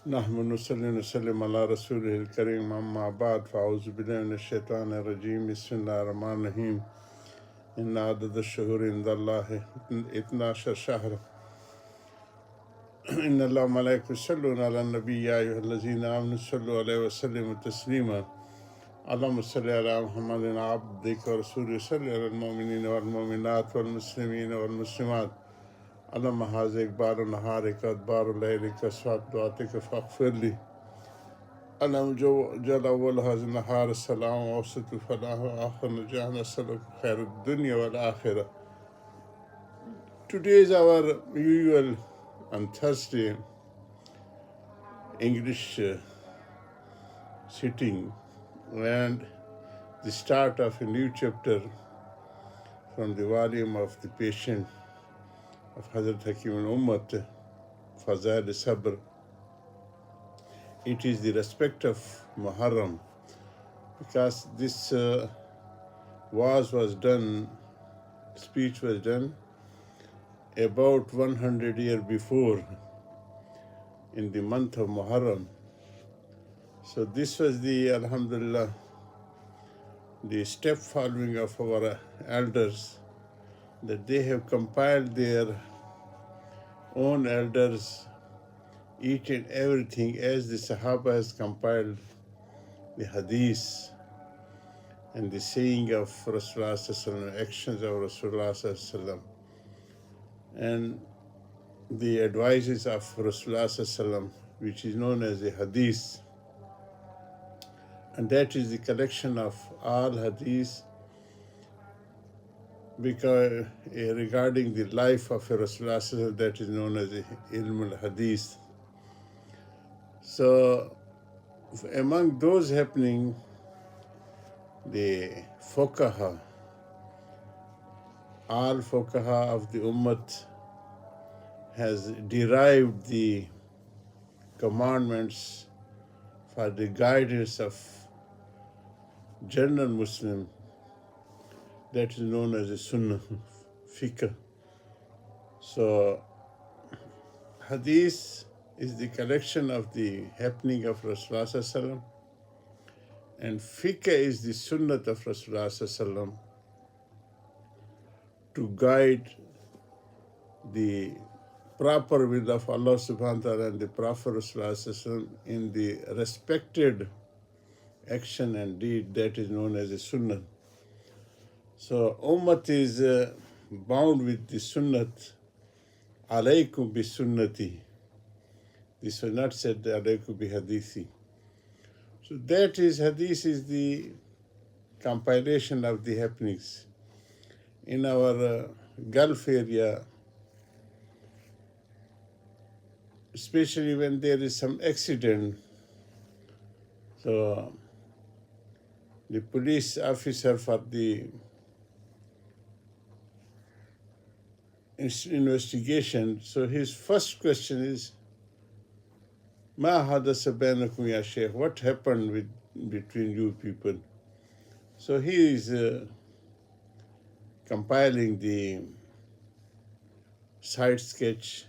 نحمد نصلي ونسلم على رسوله الكريم أما بعد فأعوذ بالله من الشيطان الرجيم بسم الله الرحمن الرحيم إن عدد الشهور عند الله 12 شهر إن الله وملائكته يصلون على النبي يا أيها الذين آمنوا صلوا عليه وسلموا تسليما اللهم صل على محمد عبدك ورسولك صل على المؤمنين والمؤمنات والمسلمين والمسلمات اللهم هذا إقبال نهارك أدبار ليلك أسفاد دعاتك فاغفر لي اللهم جل أول هذا النهار السلام وأوسط الفلاح وآخر نجاح نسألك خير الدنيا والآخرة. Today is our usual on Thursday English sitting and the start of a new chapter from the volume of the patient of Hazrat Hakeem and Ummat, Fazail Sabr. It is the respect of Moharam because this speech was done about 100 years before in the month of Moharam. So this was the, Alhamdulillah, the step following of our elders, that they have compiled their own elders each and everything as the Sahaba has compiled the hadith and the saying of Rasulullah Sallallahu Alaihi Wasallam, actions of Rasulullah Sallallahu Alaihi Wasallam, and the advices of Rasulullah Sallallahu Alaihi Wasallam, which is known as the hadith. And that is the collection of all hadith because regarding the life of Rasulullah Sallallahu Alaihi Wasallam, that is known as the ilm al-hadith. So among those happening, the fuqaha, all fuqaha of the Ummat has derived the commandments for the guidance of general Muslim, that is known as a Sunnah fiqh. So hadith is the collection of the happening of Rasulullah Sallallahu Alaihi Wasallam, and fiqh is the sunnat of Rasulullah Sallallahu Alaihi Wasallam to guide the proper will of Allah subhanahu wa ta'ala and the Prophet Rasulullah Sallallahu Alaihi Wasallam in the respected action and deed that is known as a sunnah. So Ummat is bound with the sunnat, alaykum bi sunnati. This was not said alaykum bi hadithi. So that is, hadith is the compilation of the happenings. In our Gulf area, especially when there is some accident, so the police officer for the investigation, so his first question is, Ma hadasa bainakum ya Shaykh, what happened between you people? So he is compiling the side sketch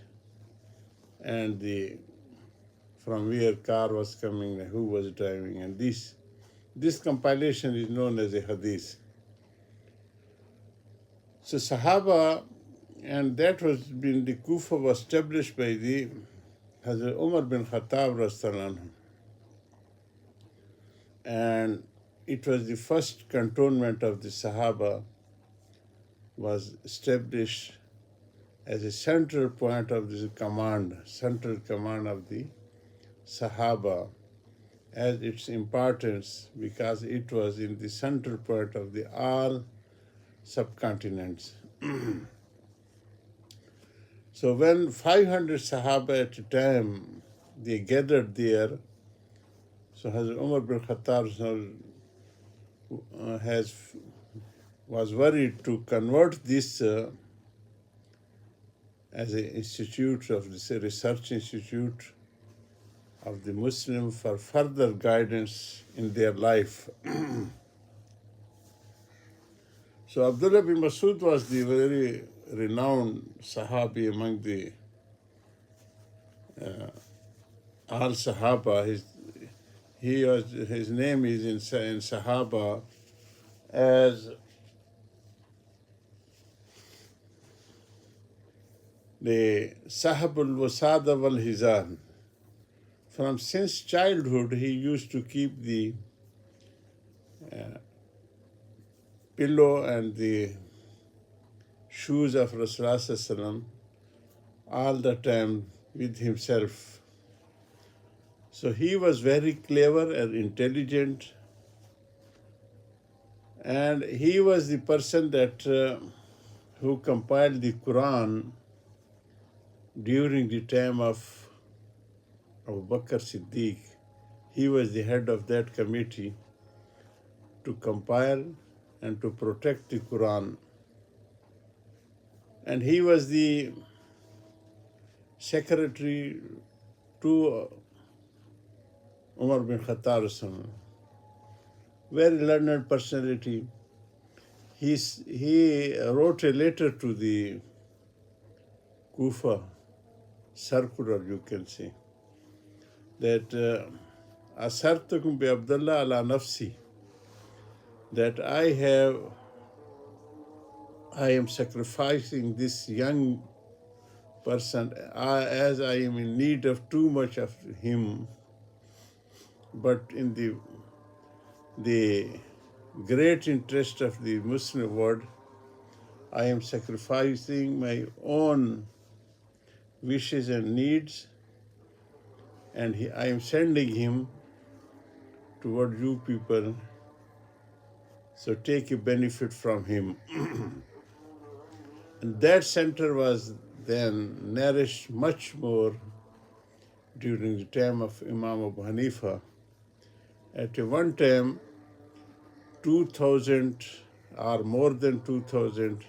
and from where car was coming, who was driving, and this compilation is known as a hadith. So Sahaba, and that was been the Kufa was established by the Hazrat Umar bin Khattab Rasulullah, and it was the first cantonment of the Sahaba, was established as a central point of the central command of the Sahaba, as its importance because it was in the central point of the all subcontinents. So when 500 Sahaba at a time, they gathered there, so Hazrat Umar bin Khattab was worried to convert this as an institute of this research institute of the Muslim for further guidance in their life. So Abdullah bin Masud was the very renowned Sahabi among the all Sahaba. His name is in Sahaba as the Sahabul Wasada wal Hizan. From since childhood, he used to keep the pillow and the shoes of Rasulullah all the time with himself. So he was very clever and intelligent, and he was the person that who compiled the Quran during the time of Abu Bakr Siddiq. He was the head of that committee to compile and to protect the Quran. And he was the secretary to Umar bin Khattab, very learned personality. He wrote a letter to the Kufa, circular you can say, that Asartukum bi Abdullah ala nafsi, that I am sacrificing this young person as I am in need of too much of him, but in the great interest of the Muslim world, I am sacrificing my own wishes and needs, and I am sending him toward you people, so take a benefit from him. And that center was then nourished much more during the time of Imam Abu Hanifa. At one time, 2,000 or more than 2,000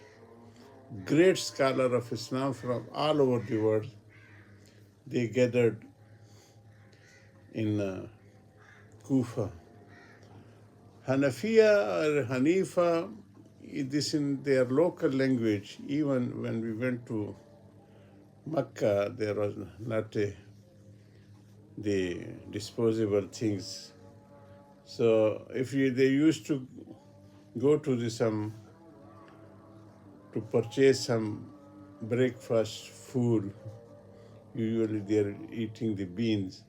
great scholars of Islam from all over the world, they gathered in Kufa. Hanafiya or Hanifa, this in their local language. Even when we went to Makkah, there was not the disposable things. So if they used to go to to purchase some breakfast food, usually they're eating the beans,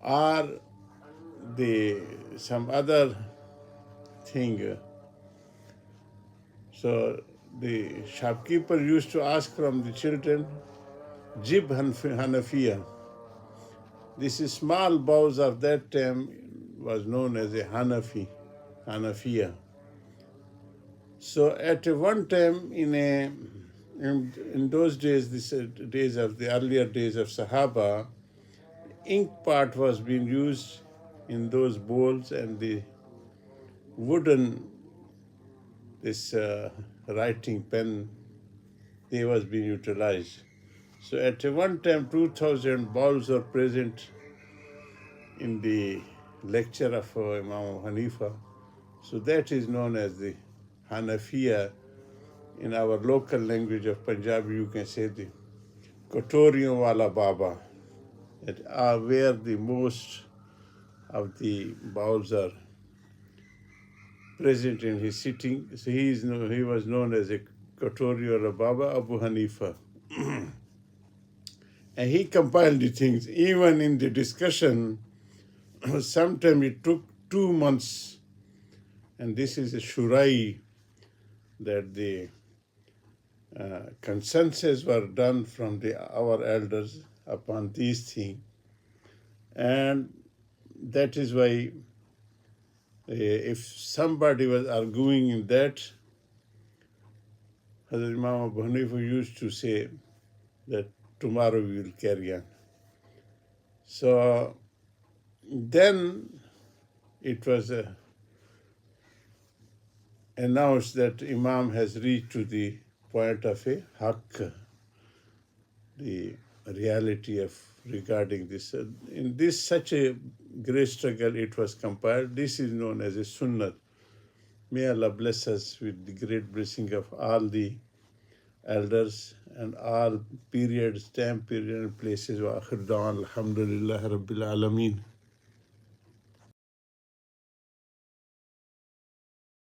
or some other thing. So the shopkeeper used to ask from the children, Jib Hanafiya. This small bowls of that time was known as a Hanafiya. So at one time in those days, the earlier days of Sahaba, ink pot was being used in those bowls, and the wooden writing pen, they was being utilized. So at one time, 2,000 bowls were present in the lecture of Imam Hanifa. So that is known as the Hanafiya. In our local language of Punjabi, you can say the Kotoriyon wala Baba, that are where the most of the bowls are present in his sitting. So he was known as a Kotoriyon wala Baba, Abu Hanifa. And he compiled the things. Even in the discussion, sometimes it took 2 months. And this is a shurai, that the consensus were done from our elders upon these things. And that is why if somebody was arguing in that, Hazrat Imam Abu Hanifa used to say that tomorrow we will carry on. So then it was announced that Imam has reached to the point of a haqq, the reality of regarding this. In this such a great struggle, it was compiled. This is known as a sunnah. May Allah bless us with the great blessing of all the elders and all periods, time period and places. Wa akhir da'wan alhamdulillah rabbil alameen.